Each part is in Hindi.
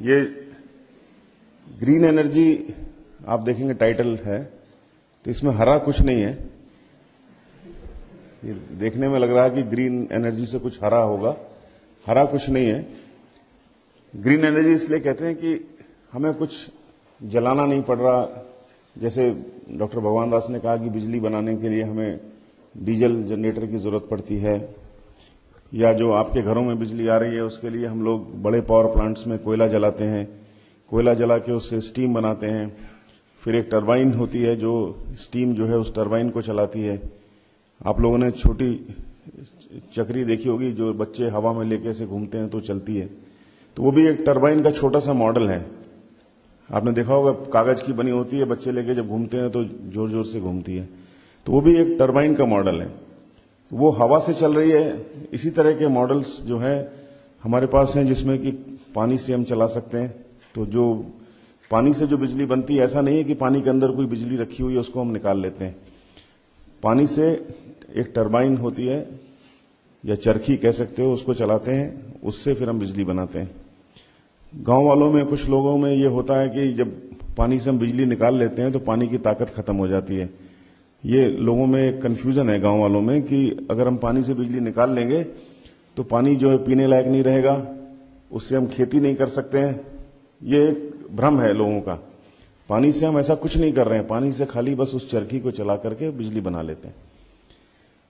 ये ग्रीन एनर्जी आप देखेंगे टाइटल है, तो इसमें हरा कुछ नहीं है। ये देखने में लग रहा है कि ग्रीन एनर्जी से कुछ हरा होगा, हरा कुछ नहीं है। ग्रीन एनर्जी इसलिए कहते हैं कि हमें कुछ जलाना नहीं पड़ रहा। जैसे डॉक्टर भगवान दास ने कहा कि बिजली बनाने के लिए हमें डीजल जनरेटर की जरूरत पड़ती है, या जो आपके घरों में बिजली आ रही है उसके लिए हम लोग बड़े पावर प्लांट्स में कोयला जलाते हैं, कोयला जला के उससे स्टीम बनाते हैं। फिर एक टरबाइन होती है जो स्टीम जो है उस टरबाइन को चलाती है। आप लोगों ने छोटी चक्री देखी होगी जो बच्चे हवा में लेके से घूमते हैं तो चलती है, तो वो भी एक टरबाइन का छोटा सा मॉडल है। आपने देखा होगा कागज की बनी होती है, बच्चे लेके जब घूमते हैं तो जोर जोर से घूमती है, तो वो भी एक टरबाइन का मॉडल है। वो हवा से चल रही है। इसी तरह के मॉडल्स जो है हमारे पास हैं जिसमें कि पानी से हम चला सकते हैं। तो जो पानी से जो बिजली बनती है, ऐसा नहीं है कि पानी के अंदर कोई बिजली रखी हुई है उसको हम निकाल लेते हैं। पानी से एक टरबाइन होती है या चरखी कह सकते हो, उसको चलाते हैं, उससे फिर हम बिजली बनाते हैं। गांव वालों में कुछ लोगों में ये होता है कि जब पानी से हम बिजली निकाल लेते हैं तो पानी की ताकत खत्म हो जाती है। ये लोगों में एक कंफ्यूजन है गांव वालों में कि अगर हम पानी से बिजली निकाल लेंगे तो पानी जो है पीने लायक नहीं रहेगा, उससे हम खेती नहीं कर सकते हैं। ये एक भ्रम है लोगों का। पानी से हम ऐसा कुछ नहीं कर रहे हैं, पानी से खाली बस उस चरखी को चला करके बिजली बना लेते हैं।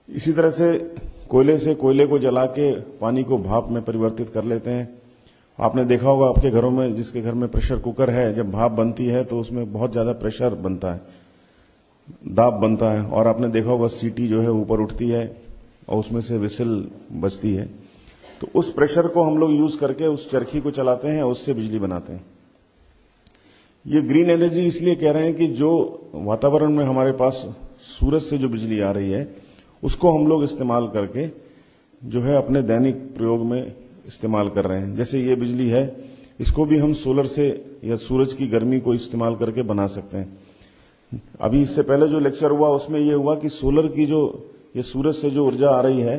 इसी तरह से कोयले को जला के पानी को भाप में परिवर्तित कर लेते हैं। आपने देखा होगा आपके घरों में, जिसके घर में प्रेशर कुकर है, जब भाप बनती है तो उसमें बहुत ज्यादा प्रेशर बनता है, दाब बनता है, और आपने देखा होगा सीटी जो है ऊपर उठती है और उसमें से विसिल बजती है। तो उस प्रेशर को हम लोग यूज करके उस चरखी को चलाते हैं, उससे बिजली बनाते हैं। ये ग्रीन एनर्जी इसलिए कह रहे हैं कि जो वातावरण में हमारे पास सूरज से जो बिजली आ रही है उसको हम लोग इस्तेमाल करके जो है अपने दैनिक प्रयोग में इस्तेमाल कर रहे हैं। जैसे ये बिजली है, इसको भी हम सोलर से या सूरज की गर्मी को इस्तेमाल करके बना सकते हैं। अभी इससे पहले जो लेक्चर हुआ उसमें यह हुआ कि सोलर की जो ये सूरज से जो ऊर्जा आ रही है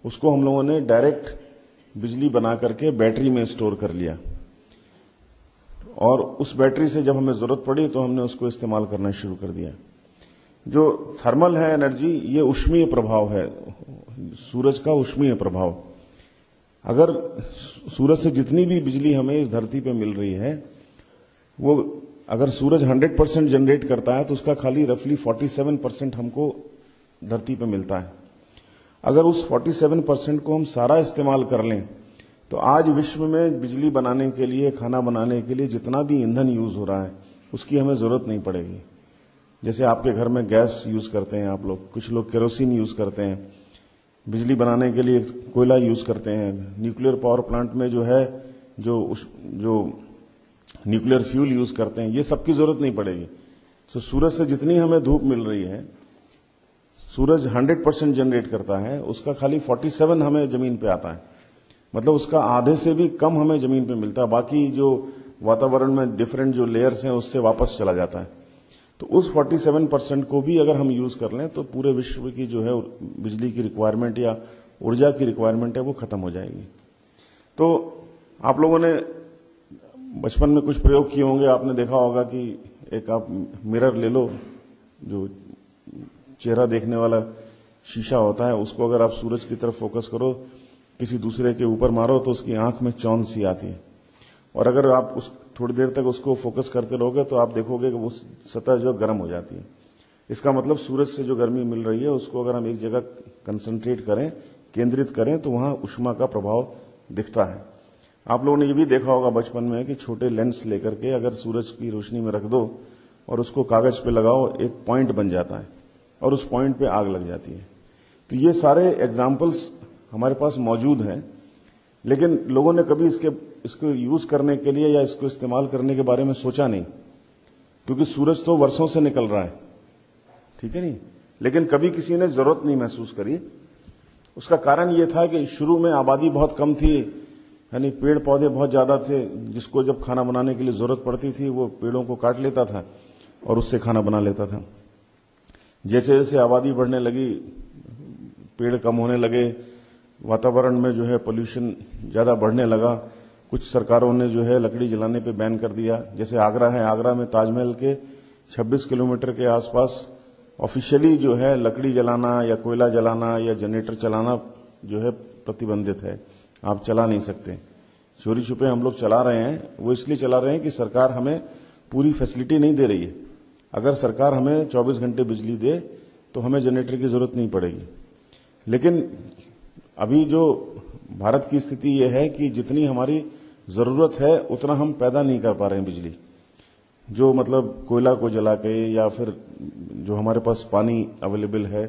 उसको हम लोगों ने डायरेक्ट बिजली बना करके बैटरी में स्टोर कर लिया, और उस बैटरी से जब हमें जरूरत पड़ी तो हमने उसको इस्तेमाल करना शुरू कर दिया। जो थर्मल है एनर्जी, ये उष्मीय प्रभाव है, सूरज का उष्मीय प्रभाव। अगर सूरज से जितनी भी बिजली हमें इस धरती पे मिल रही है, वो अगर सूरज 100% जनरेट करता है तो उसका खाली रफली 47% हमको धरती पे मिलता है। अगर उस 47% को हम सारा इस्तेमाल कर लें तो आज विश्व में बिजली बनाने के लिए, खाना बनाने के लिए जितना भी ईंधन यूज हो रहा है उसकी हमें जरूरत नहीं पड़ेगी। जैसे आपके घर में गैस यूज करते हैं आप लोग, कुछ लोग केरोसिन यूज करते हैं, बिजली बनाने के लिए कोयला यूज करते हैं, न्यूक्लियर पावर प्लांट में जो है जो न्यूक्लियर फ्यूल यूज करते हैं, ये सबकी जरूरत नहीं पड़ेगी। तो सूरज से जितनी हमें धूप मिल रही है, सूरज 100% जनरेट करता है, उसका खाली 47 हमें जमीन पे आता है, मतलब उसका आधे से भी कम हमें जमीन पे मिलता है। बाकी जो वातावरण में डिफरेंट जो लेयर्स हैं उससे वापस चला जाता है। तो उस 47% को भी अगर हम यूज कर लें तो पूरे विश्व की जो है बिजली की रिक्वायरमेंट या ऊर्जा की रिक्वायरमेंट है वो खत्म हो जाएगी। तो आप लोगों ने बचपन में कुछ प्रयोग किए होंगे। आपने देखा होगा कि एक आप मिरर ले लो, जो चेहरा देखने वाला शीशा होता है, उसको अगर आप सूरज की तरफ फोकस करो, किसी दूसरे के ऊपर मारो तो उसकी आंख में चौंध सी आती है, और अगर आप उस थोड़ी देर तक उसको फोकस करते रहोगे तो आप देखोगे कि वो सतह जो गर्म हो जाती है। इसका मतलब सूरज से जो गर्मी मिल रही है उसको अगर हम एक जगह कंसंट्रेट करें, केंद्रित करें, तो वहां उष्मा का प्रभाव दिखता है। आप लोगों ने ये भी देखा होगा बचपन में कि छोटे लेंस लेकर के अगर सूरज की रोशनी में रख दो और उसको कागज पे लगाओ, एक पॉइंट बन जाता है और उस पॉइंट पे आग लग जाती है। तो ये सारे एग्जाम्पल्स हमारे पास मौजूद हैं, लेकिन लोगों ने कभी इसको यूज करने के लिए या इसको इस्तेमाल करने के बारे में सोचा नहीं, क्योंकि सूरज तो वर्षों से निकल रहा है, ठीक है नहीं, लेकिन कभी किसी ने जरूरत नहीं महसूस करी। उसका कारण ये था कि शुरू में आबादी बहुत कम थी, यानी पेड़ पौधे बहुत ज्यादा थे, जिसको जब खाना बनाने के लिए जरूरत पड़ती थी वो पेड़ों को काट लेता था और उससे खाना बना लेता था। जैसे जैसे आबादी बढ़ने लगी, पेड़ कम होने लगे, वातावरण में जो है पोल्यूशन ज्यादा बढ़ने लगा, कुछ सरकारों ने जो है लकड़ी जलाने पे बैन कर दिया। जैसे आगरा है, आगरा में ताजमहल के 26 किलोमीटर के आसपास ऑफिशियली जो है लकड़ी जलाना या कोयला जलाना या जनरेटर चलाना जो है प्रतिबंधित है, आप चला नहीं सकते। चोरी छुपे हम लोग चला रहे हैं, वो इसलिए चला रहे हैं कि सरकार हमें पूरी फैसिलिटी नहीं दे रही है। अगर सरकार हमें 24 घंटे बिजली दे तो हमें जनरेटर की जरूरत नहीं पड़ेगी। लेकिन अभी जो भारत की स्थिति यह है कि जितनी हमारी जरूरत है उतना हम पैदा नहीं कर पा रहे हैं बिजली। जो मतलब कोयला को जला के या फिर जो हमारे पास पानी अवेलेबल है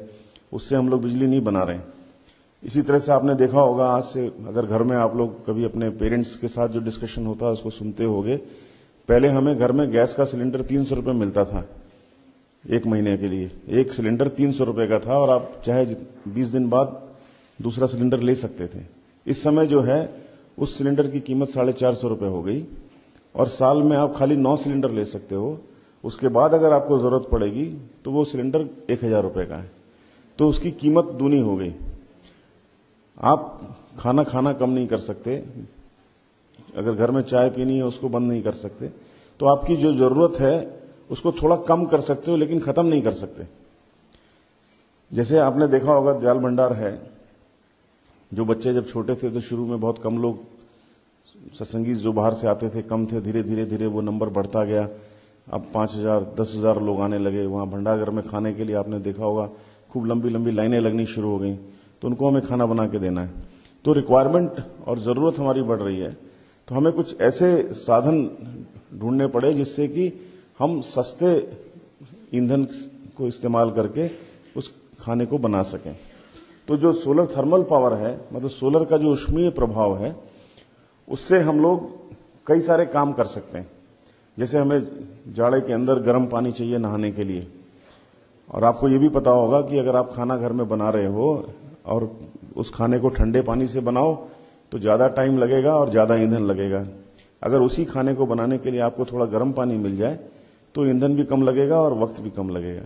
उससे हम लोग बिजली नहीं बना रहे हैं। इसी तरह से आपने देखा होगा, आज से अगर घर में आप लोग कभी अपने पेरेंट्स के साथ जो डिस्कशन होता है उसको सुनते होंगे, पहले हमें घर में गैस का सिलेंडर 300 रुपये मिलता था 1 महीने के लिए। एक सिलेंडर 300 रुपये का था और आप चाहे 20 दिन बाद दूसरा सिलेंडर ले सकते थे। इस समय जो है उस सिलेंडर की कीमत 450 रुपये हो गई और साल में आप खाली 9 सिलेंडर ले सकते हो। उसके बाद अगर आपको जरूरत पड़ेगी तो वो सिलेंडर 1000 रुपये का है, तो उसकी कीमत दूनी हो गई। आप खाना कम नहीं कर सकते, अगर घर में चाय पीनी है उसको बंद नहीं कर सकते, तो आपकी जो जरूरत है उसको थोड़ा कम कर सकते हो लेकिन खत्म नहीं कर सकते। जैसे आपने देखा होगा दयाल भंडार है, जो बच्चे जब छोटे थे तो शुरू में बहुत कम लोग सत्संगी जो बाहर से आते थे कम थे, धीरे धीरे वो नंबर बढ़ता गया। अब 5000 10,000 लोग आने लगे। वहां भंडारघर में खाने के लिए आपने देखा होगा खूब लंबी लाइनें लगनी शुरू हो गई, तो उनको हमें खाना बना के देना है। तो रिक्वायरमेंट और जरूरत हमारी बढ़ रही है, तो हमें कुछ ऐसे साधन ढूंढने पड़े जिससे कि हम सस्ते ईंधन को इस्तेमाल करके उस खाने को बना सकें। तो जो सोलर थर्मल पावर है, मतलब सोलर का जो ऊष्मीय प्रभाव है, उससे हम लोग कई सारे काम कर सकते हैं। जैसे हमें जाड़े के अंदर गर्म पानी चाहिए नहाने के लिए, और आपको ये भी पता होगा कि अगर आप खाना घर में बना रहे हो और उस खाने को ठंडे पानी से बनाओ तो ज्यादा टाइम लगेगा और ज्यादा ईंधन लगेगा। अगर उसी खाने को बनाने के लिए आपको थोड़ा गर्म पानी मिल जाए तो ईंधन भी कम लगेगा और वक्त भी कम लगेगा।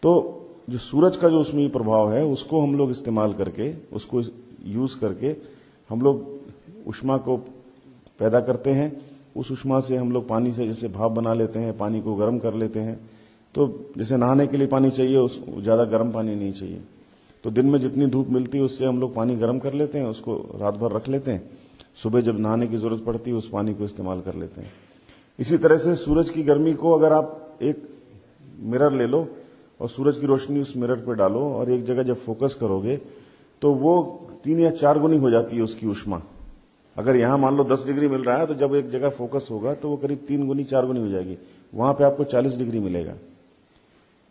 तो जो सूरज का जो ऊष्मीय प्रभाव है उसको हम लोग इस्तेमाल करके, उसको यूज करके हम लोग ऊष्मा को पैदा करते हैं। उस ऊष्मा से हम लोग पानी से जैसे भाप बना लेते हैं, पानी को गर्म कर लेते हैं। तो जैसे नहाने के लिए पानी चाहिए, उस ज्यादा गर्म पानी नहीं चाहिए, तो दिन में जितनी धूप मिलती है उससे हम लोग पानी गर्म कर लेते हैं, उसको रात भर रख लेते हैं, सुबह जब नहाने की जरूरत पड़ती है उस पानी को इस्तेमाल कर लेते हैं। इसी तरह से सूरज की गर्मी को अगर आप एक मिरर ले लो और सूरज की रोशनी उस मिरर पर डालो और एक जगह जब फोकस करोगे तो वो 3 या 4 गुनी हो जाती है उसकी ऊष्मा। अगर यहां मान लो 10 डिग्री मिल रहा है तो जब एक जगह फोकस होगा तो वो करीब 3 गुनी 4 गुनी हो जाएगी, वहां पे आपको 40 डिग्री मिलेगा।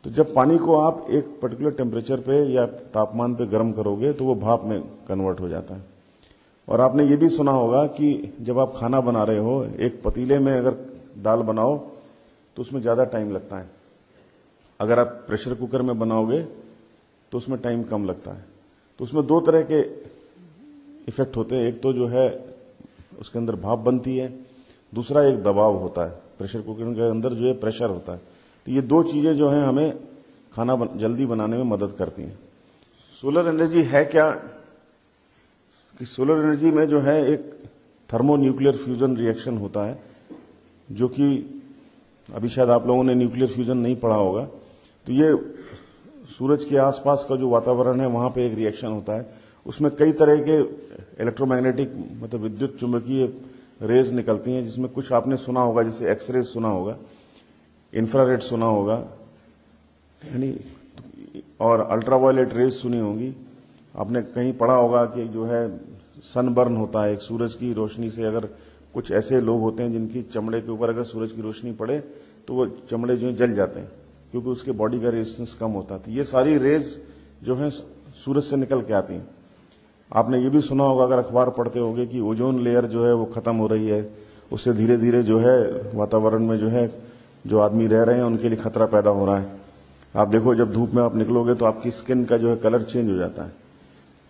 तो जब पानी को आप एक पर्टिकुलर टेम्परेचर पे या तापमान पे गर्म करोगे तो वो भाप में कन्वर्ट हो जाता है। और आपने ये भी सुना होगा कि जब आप खाना बना रहे हो, एक पतीले में अगर दाल बनाओ तो उसमें ज्यादा टाइम लगता है, अगर आप प्रेशर कुकर में बनाओगे तो उसमें टाइम कम लगता है। तो उसमें 2 तरह के इफेक्ट होते हैं, एक तो जो है उसके अंदर भाप बनती है, दूसरा एक दबाव होता है, प्रेशर कुकर के अंदर जो है प्रेशर होता है। तो ये 2 चीजें जो हैं हमें खाना जल्दी बनाने में मदद करती हैं। सोलर एनर्जी है क्या कि सोलर एनर्जी में जो है एक थर्मो न्यूक्लियर फ्यूजन रिएक्शन होता है, जो कि अभी शायद आप लोगों ने न्यूक्लियर फ्यूजन नहीं पढ़ा होगा। तो ये सूरज के आसपास का जो वातावरण है वहां पे एक रिएक्शन होता है, उसमें कई तरह के इलेक्ट्रोमैग्नेटिक मतलब विद्युत चुंबकीय रेज निकलती हैं, जिसमें कुछ आपने सुना होगा, जैसे एक्सरे सुना होगा, इंफ्रारेड सुना होगा, यानी और अल्ट्रावायलेट रेज सुनी होंगी। आपने कहीं पढ़ा होगा कि जो है सनबर्न होता है, एक सूरज की रोशनी से अगर कुछ ऐसे लोग होते हैं जिनकी चमड़े के ऊपर अगर सूरज की रोशनी पड़े तो वो चमड़े जो जल जाते हैं क्योंकि उसके बॉडी का रेजिस्टेंस कम होता है। तो ये सारी रेज जो है सूरज से निकल के आती हैं। आपने ये भी सुना होगा, अगर अखबार पढ़ते होंगे, कि ओजोन लेयर जो है वो खत्म हो रही है, उससे धीरे धीरे जो है वातावरण में जो है जो आदमी रह रहे हैं उनके लिए खतरा पैदा हो रहा है। आप देखो जब धूप में आप निकलोगे तो आपकी स्किन का जो है कलर चेंज हो जाता है।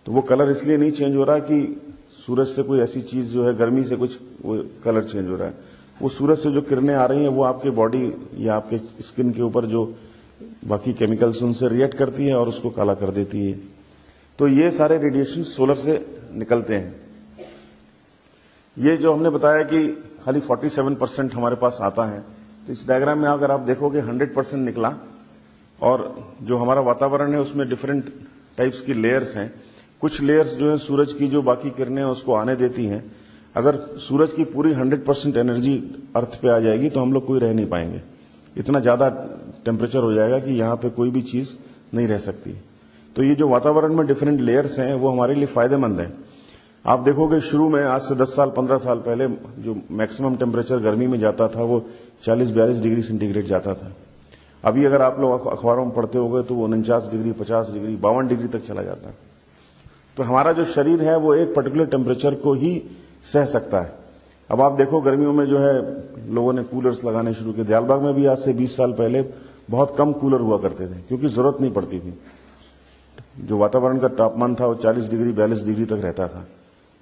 तो वो कलर इसलिए नहीं चेंज हो रहा कि सूरज से कोई ऐसी चीज जो है गर्मी से कुछ वो कलर चेंज हो रहा है, वो सूरज से जो किरणें आ रही हैं वो आपके बॉडी या आपके स्किन के ऊपर जो बाकी केमिकल्स उनसे रिएक्ट करती है और उसको काला कर देती है। तो ये सारे रेडिएशन सोलर से निकलते हैं। ये जो हमने बताया कि खाली 47% हमारे पास आता है, तो इस डायग्राम में अगर आप देखोगे 100% निकला, और जो हमारा वातावरण है उसमें डिफरेंट टाइप्स की लेयर्स हैं। कुछ लेयर्स जो है सूरज की जो बाकी किरणें हैं उसको आने देती हैं। अगर सूरज की पूरी 100% एनर्जी अर्थ पे आ जाएगी तो हम लोग कोई रह नहीं पाएंगे, इतना ज्यादा टेम्परेचर हो जाएगा कि यहाँ पे कोई भी चीज नहीं रह सकती। तो ये जो वातावरण में डिफरेंट लेयर्स हैं वो हमारे लिए फायदेमंद है। आप देखोगे शुरू में आज से 10 साल 15 साल पहले जो मैक्सिमम टेम्परेचर गर्मी में जाता था वो 40-42 डिग्री सेंटीग्रेड जाता था। अभी अगर आप लोग अखबारों में पढ़ते होंगे तो वो 49 डिग्री, 50 डिग्री, 52 डिग्री तक चला जाता है। तो हमारा जो शरीर है वो एक पर्टिकुलर टेम्परेचर को ही सह सकता है। अब आप देखो गर्मियों में जो है लोगों ने कूलर्स लगाने शुरू किए। दयालबाग में भी आज से 20 साल पहले बहुत कम कूलर हुआ करते थे क्योंकि जरूरत नहीं पड़ती थी। जो वातावरण का तापमान था वो 40 डिग्री 42 डिग्री तक रहता था।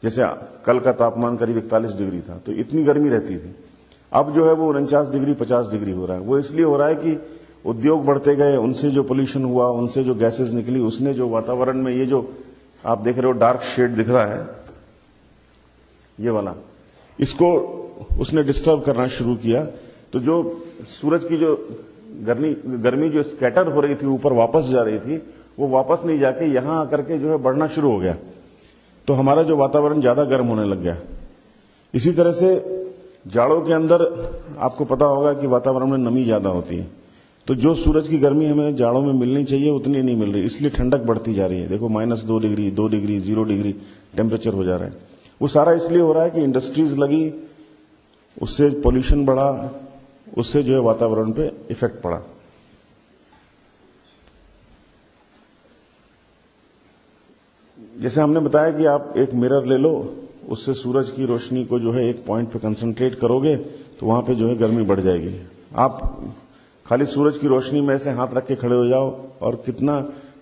जैसे कल का तापमान करीब 41 डिग्री था, तो इतनी गर्मी रहती थी। अब जो है वो 49 डिग्री 50 डिग्री हो रहा है। वो इसलिए हो रहा है कि उद्योग बढ़ते गए, उनसे जो पोल्यूशन हुआ, उनसे जो गैसेज निकली, उसने जो वातावरण में ये जो आप देख रहे हो डार्क शेड दिख रहा है ये वाला, इसको उसने डिस्टर्ब करना शुरू किया। तो जो सूरज की जो गर्मी जो स्कैटर हो रही थी ऊपर वापस जा रही थी, वो वापस नहीं जाके यहां आकर के जो है बढ़ना शुरू हो गया। तो हमारा जो वातावरण ज्यादा गर्म होने लग गया। इसी तरह से जाड़ों के अंदर आपको पता होगा कि वातावरण में नमी ज्यादा होती है, तो जो सूरज की गर्मी हमें जाड़ों में मिलनी चाहिए उतनी नहीं मिल रही, इसलिए ठंडक बढ़ती जा रही है। देखो -2 डिग्री, 2 डिग्री, 0 डिग्री टेम्परेचर हो जा रहा है। वो सारा इसलिए हो रहा है कि इंडस्ट्रीज लगी, उससे पोल्यूशन बढ़ा, उससे जो है वातावरण पे इफेक्ट पड़ा। जैसे हमने बताया कि आप एक मिरर ले लो, उससे सूरज की रोशनी को जो है एक पॉइंट पे कंसंट्रेट करोगे तो वहां पे जो है गर्मी बढ़ जाएगी। आप खाली सूरज की रोशनी में से हाथ रख के खड़े हो जाओ और कितना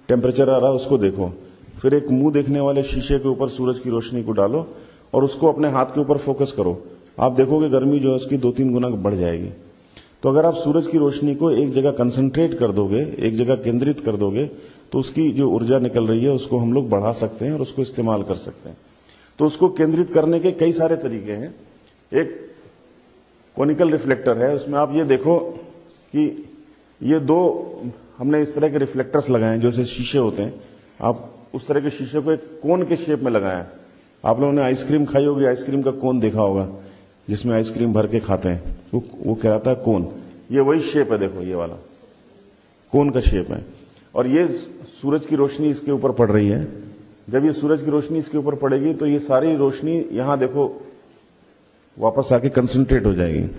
टेम्परेचर आ रहा है उसको देखो। फिर एक मुंह देखने वाले शीशे के ऊपर सूरज की रोशनी को डालो और उसको अपने हाथ के ऊपर फोकस करो, आप देखोगे गर्मी जो है उसकी 2-3 गुना बढ़ जाएगी। तो अगर आप सूरज की रोशनी को एक जगह कंसंट्रेट कर दोगे, एक जगह केंद्रित कर दोगे, तो उसकी जो ऊर्जा निकल रही है उसको हम लोग बढ़ा सकते हैं और उसको इस्तेमाल कर सकते हैं। तो उसको केंद्रित करने के कई सारे तरीके हैं। एक कोनिकल रिफ्लेक्टर है, उसमें आप ये देखो कि ये 2 हमने इस तरह के रिफ्लेक्टर्स लगाए हैं, जैसे शीशे होते हैं, आप उस तरह के शीशे को एक कोन के शेप में लगाया है। आप लोगों ने आइसक्रीम खाई होगी, आइसक्रीम का कोन देखा होगा जिसमें आइसक्रीम भर के खाते हैं, वो कहलाता है कोन। ये वही शेप है, देखो ये वाला कोन का शेप है। और ये सूरज की रोशनी इसके ऊपर पड़ रही है। जब ये सूरज की रोशनी इसके ऊपर पड़ेगी तो ये सारी रोशनी यहां देखो वापस आके कंसंट्रेट हो जाएगी।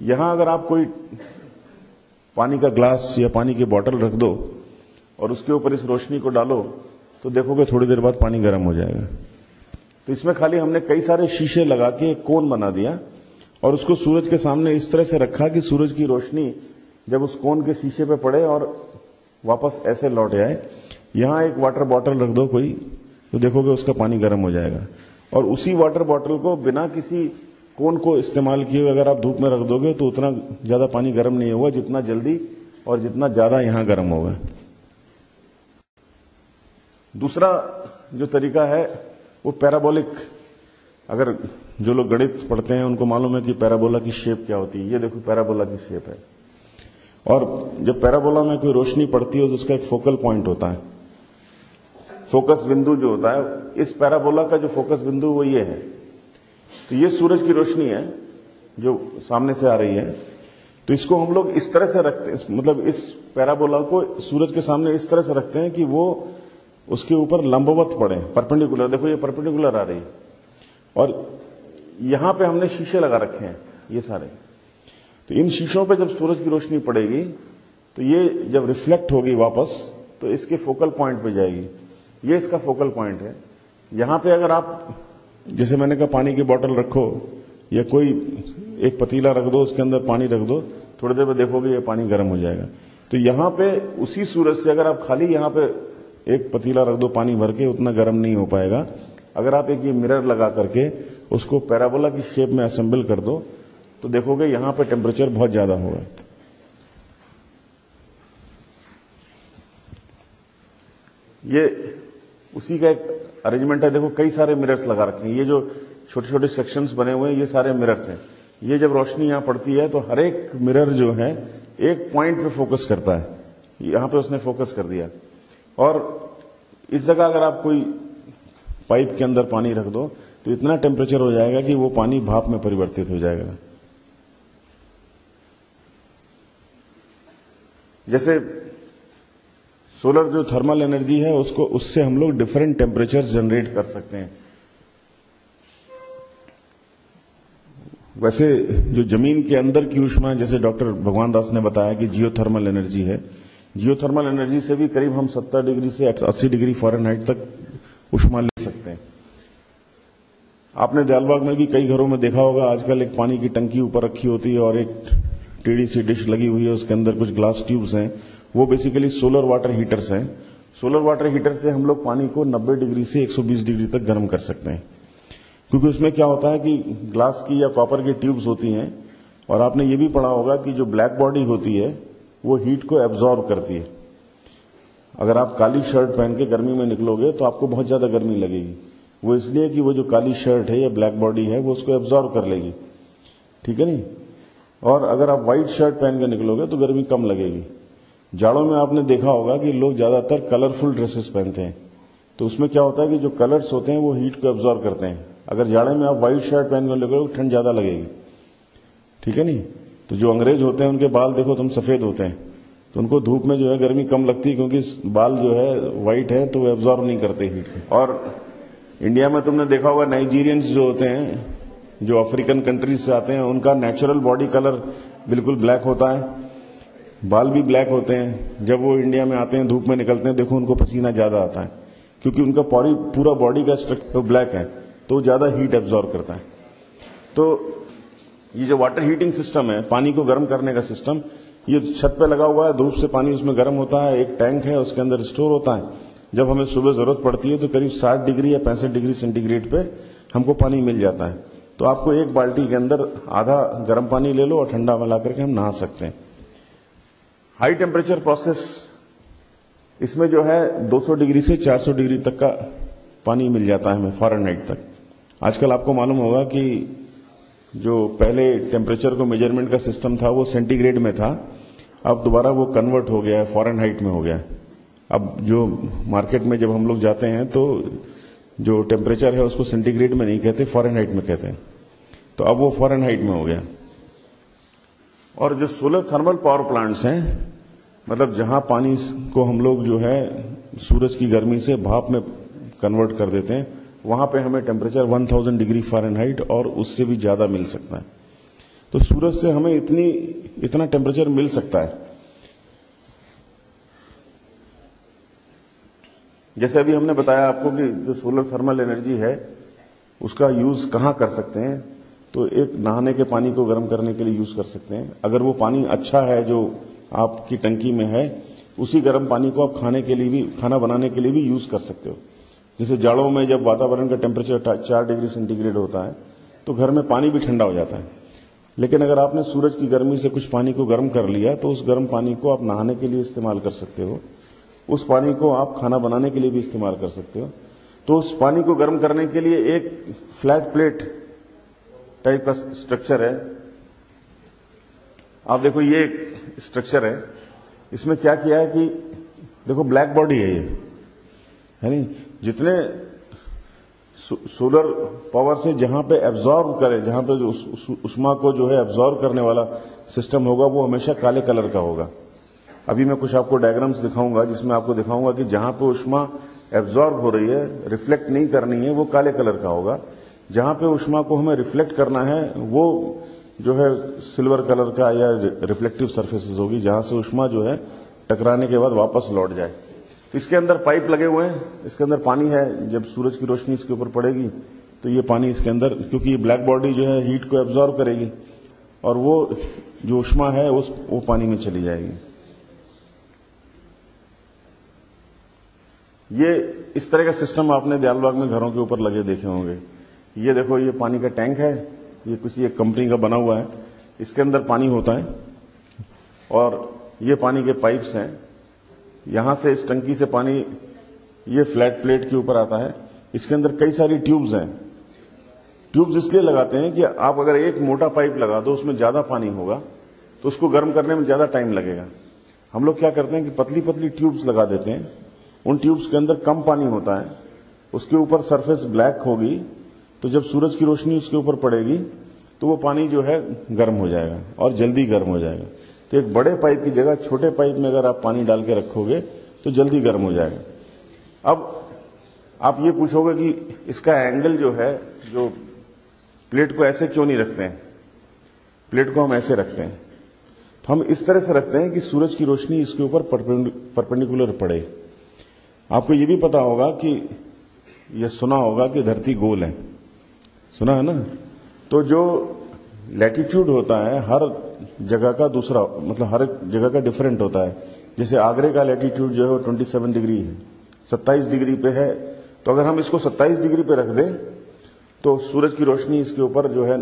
यहां अगर आप कोई पानी का ग्लास या पानी की बोतल रख दो और उसके ऊपर इस रोशनी को डालो तो देखोगे थोड़ी देर बाद पानी गर्म हो जाएगा। तो इसमें खाली हमने कई सारे शीशे लगा के एक कोन बना दिया और उसको सूरज के सामने इस तरह से रखा कि सूरज की रोशनी जब उस कोन के शीशे पे पड़े और वापस ऐसे लौट आए। यहां एक वाटर बॉटल रख दो कोई, तो देखोगे उसका पानी गर्म हो जाएगा। और उसी वाटर बॉटल को बिना किसी कोन को इस्तेमाल किए अगर आप धूप में रख दोगे तो उतना ज्यादा पानी गर्म नहीं होगा जितना जल्दी और जितना ज्यादा यहां गर्म होगा। दूसरा जो तरीका है वो पैराबोलिक। अगर जो लोग गणित पढ़ते हैं उनको मालूम है कि पैराबोला की शेप क्या होती है। ये देखो पैराबोला की शेप है, और जब पैराबोला में कोई रोशनी पड़ती है तो उसका एक फोकल पॉइंट होता है, फोकस बिंदु जो होता है। इस पैराबोला का जो फोकस बिंदु वो ये है। तो ये सूरज की रोशनी है जो सामने से आ रही है, तो इसको हम लोग इस तरह से रखते हैं, मतलब इस पैराबोला को सूरज के सामने इस तरह से रखते हैं कि वो उसके ऊपर लंबवत पड़े, परपेंडिकुलर। देखो ये परपेंडिकुलर आ रही है, और यहां पे हमने शीशे लगा रखे हैं ये सारे। तो इन शीशों पे जब सूरज की रोशनी पड़ेगी तो ये जब रिफ्लेक्ट होगी वापस तो इसके फोकल पॉइंट पे जाएगी। ये इसका फोकल पॉइंट है। यहां पे अगर आप, जैसे मैंने कहा, पानी की बोतल रखो या कोई एक पतीला रख दो, उसके अंदर पानी रख दो, थोड़ी देर में देखोगे ये पानी गर्म हो जाएगा। तो यहां पे उसी सूरज से अगर आप खाली यहां पे एक पतीला रख दो पानी भर के, उतना गर्म नहीं हो पाएगा। अगर आप एक ये मिरर लगा करके उसको पैराबोला की शेप में असेंबल कर दो तो देखोगे यहां पे टेम्परेचर बहुत ज्यादा होगा। ये उसी का एक अरेंजमेंट है। देखो कई सारे मिरर्स लगा रखे हैं। ये जो छोटे छोटे सेक्शंस बने हुए हैं, ये सारे मिरर्स हैं। ये जब रोशनी यहां पड़ती है तो हर एक मिरर जो है एक पॉइंट पे फोकस करता है। यहां पे उसने फोकस कर दिया, और इस जगह अगर आप कोई पाइप के अंदर पानी रख दो तो इतना टेम्परेचर हो जाएगा कि वो पानी भाप में परिवर्तित हो जाएगा। जैसे सोलर जो थर्मल एनर्जी है उसको, उससे हम लोग डिफरेंट टेम्परेचर जनरेट कर सकते हैं। वैसे जो जमीन के अंदर की ऊष्मा, जैसे डॉक्टर भगवान दास ने बताया कि जियोथर्मल एनर्जी है, जियोथर्मल एनर्जी से भी करीब हम 70 डिग्री से 80 डिग्री फ़ारेनहाइट तक ऊष्मा ले सकते हैं। आपने दयालबाग में भी कई घरों में देखा होगा, आजकल एक पानी की टंकी ऊपर रखी होती है और एक टेढ़ी सी डिश लगी हुई है, उसके अंदर कुछ ग्लास ट्यूब्स हैं। वो बेसिकली सोलर वाटर हीटर्स हैं। सोलर वाटर हीटर से हम लोग पानी को 90 डिग्री से 120 डिग्री तक गर्म कर सकते हैं, क्योंकि उसमें क्या होता है कि ग्लास की या कॉपर की ट्यूब्स होती हैं, और आपने ये भी पढ़ा होगा कि जो ब्लैक बॉडी होती है वो हीट को एब्जॉर्ब करती है। अगर आप काली शर्ट पहन के गर्मी में निकलोगे तो आपको बहुत ज्यादा गर्मी लगेगी। वो इसलिए कि वो जो काली शर्ट है या ब्लैक बॉडी है वो उसको एब्जॉर्ब कर लेगी, ठीक है नहीं। और अगर आप व्हाइट शर्ट पहन के निकलोगे तो गर्मी कम लगेगी। जाड़ों में आपने देखा होगा कि लोग ज्यादातर कलरफुल ड्रेसेस पहनते हैं, तो उसमें क्या होता है कि जो कलर्स होते हैं वो हीट को एब्जॉर्ब करते हैं। अगर जाड़े में आप व्हाइट शर्ट पहन कर निकलोगे ठंड ज्यादा लगेगी, ठीक है नहीं। तो जो अंग्रेज होते हैं उनके बाल देखो तुम सफेद होते हैं, तो उनको धूप में जो है गर्मी कम लगती है, क्योंकि बाल जो है व्हाइट है तो वो एब्जॉर्ब नहीं करते हीट को। और इंडिया में तुमने देखा होगा नाइजीरियंस जो होते हैं, जो अफ्रीकन कंट्रीज से आते हैं, उनका नेचुरल बॉडी कलर बिल्कुल ब्लैक होता है, बाल भी ब्लैक होते हैं। जब वो इंडिया में आते हैं, धूप में निकलते हैं, देखो उनको पसीना ज्यादा आता है, क्योंकि उनका पूरा बॉडी का स्ट्रक्चर ब्लैक है, तो ज्यादा हीट एब्जॉर्ब करता है। तो ये जो वाटर हीटिंग सिस्टम है, पानी को गर्म करने का सिस्टम, ये छत पे लगा हुआ है, धूप से पानी उसमें गर्म होता है, एक टैंक है उसके अंदर स्टोर होता है। जब हमें सुबह जरूरत पड़ती है तो करीब 60 डिग्री या 65 डिग्री सेंटीग्रेड पे हमको पानी मिल जाता है। तो आपको एक बाल्टी के अंदर आधा गर्म पानी ले लो और ठंडा मिला करके हम नहा सकते हैं। हाई टेम्परेचर प्रोसेस, इसमें जो है 200 डिग्री से 400 डिग्री तक का पानी मिल जाता है हमें फ़ारेनहाइट तक। आजकल आपको मालूम होगा कि जो पहले टेम्परेचर को मेजरमेंट का सिस्टम था वो सेंटीग्रेड में था, अब दोबारा वो कन्वर्ट हो गया है, फ़ारेनहाइट में हो गया है। अब जो मार्केट में जब हम लोग जाते हैं तो जो टेम्परेचर है उसको सेंटीग्रेड में नहीं कहते, फ़ारेनहाइट में कहते हैं। तो अब वो फ़ारेनहाइट में हो गया। और जो सोलर थर्मल पावर प्लांट्स हैं, मतलब जहां पानी को हम लोग जो है सूरज की गर्मी से भाप में कन्वर्ट कर देते हैं, वहां पे हमें टेम्परेचर 1000 डिग्री फ़ारेनहाइट और उससे भी ज्यादा मिल सकता है। तो सूरज से हमें इतना टेम्परेचर मिल सकता है। जैसे अभी हमने बताया आपको कि जो सोलर थर्मल एनर्जी है उसका यूज कहां कर सकते हैं, तो एक नहाने के पानी को गर्म करने के लिए यूज कर सकते हैं। अगर वो पानी अच्छा है जो आपकी टंकी में है, उसी गर्म पानी को आप खाना बनाने के लिए भी यूज कर सकते हो। जैसे जाड़ों में जब वातावरण का टेम्परेचर 4 डिग्री सेंटीग्रेड होता है तो घर में पानी भी ठंडा हो जाता है। लेकिन अगर आपने सूरज की गर्मी से कुछ पानी को गर्म कर लिया तो उस गर्म पानी को आप नहाने के लिए इस्तेमाल कर सकते हो, उस पानी को आप खाना बनाने के लिए भी इस्तेमाल कर सकते हो। तो उस पानी को गर्म करने के लिए एक फ्लैट प्लेट टाइप का स्ट्रक्चर है। आप देखो ये एक स्ट्रक्चर है, इसमें क्या किया है कि देखो ब्लैक बॉडी है ये, है नहीं। जितने सोलर पावर से जहां पे एब्जॉर्ब करे, जहां पे जो उष्मा को जो है एब्जॉर्ब करने वाला सिस्टम होगा वो हमेशा काले कलर का होगा। अभी मैं कुछ आपको डायग्राम्स दिखाऊंगा जिसमें आपको दिखाऊंगा कि जहां पे उष्मा एब्जॉर्ब हो रही है, रिफ्लेक्ट नहीं करनी है, वो काले कलर का होगा। जहां पे उष्मा को हमें रिफ्लेक्ट करना है वो जो है सिल्वर कलर का या रिफ्लेक्टिव सरफेसेस होगी, जहां से उष्मा जो है टकराने के बाद वापस लौट जाए। इसके अंदर पाइप लगे हुए हैं, इसके अंदर पानी है। जब सूरज की रोशनी इसके ऊपर पड़ेगी तो ये पानी इसके अंदर, क्योंकि ये ब्लैक बॉडी जो है हीट को एब्जॉर्ब करेगी और वो जो उष्मा है वो पानी में चली जाएगी। ये इस तरह का सिस्टम आपने दयालबाग में घरों के ऊपर लगे देखे होंगे। ये देखो ये पानी का टैंक है, ये किसी एक कंपनी का बना हुआ है, इसके अंदर पानी होता है और ये पानी के पाइप्स हैं। यहां से इस टंकी से पानी ये फ्लैट प्लेट के ऊपर आता है, इसके अंदर कई सारी ट्यूब्स हैं। ट्यूब्स इसलिए लगाते हैं कि आप अगर एक मोटा पाइप लगा दो, उसमें ज्यादा पानी होगा तो उसको गर्म करने में ज्यादा टाइम लगेगा। हम लोग क्या करते हैं कि पतली पतली ट्यूब्स लगा देते हैं, उन ट्यूब्स के अंदर कम पानी होता है, उसके ऊपर सरफेस ब्लैक होगी, तो जब सूरज की रोशनी उसके ऊपर पड़ेगी तो वो पानी जो है गर्म हो जाएगा और जल्दी गर्म हो जाएगा। तो एक बड़े पाइप की जगह छोटे पाइप में अगर आप पानी डाल के रखोगे तो जल्दी गर्म हो जाएगा। अब आप ये पूछोगे कि इसका एंगल जो है, जो प्लेट को ऐसे क्यों नहीं रखते हैं, प्लेट को हम ऐसे रखते हैं, तो हम इस तरह से रखते हैं कि सूरज की रोशनी इसके ऊपर परपेंडिकुलर पड़े। आपको ये भी पता होगा कि यह सुना होगा कि धरती गोल है, सुना है ना। तो जो लैटिट्यूड होता है हर जगह का दूसरा, मतलब हर जगह का डिफरेंट होता है। जैसे आगरे का लैटिट्यूड जो है वो 27 डिग्री है, 27 डिग्री पे है। तो अगर हम इसको 27 डिग्री पे रख दें तो सूरज की रोशनी इसके ऊपर जो है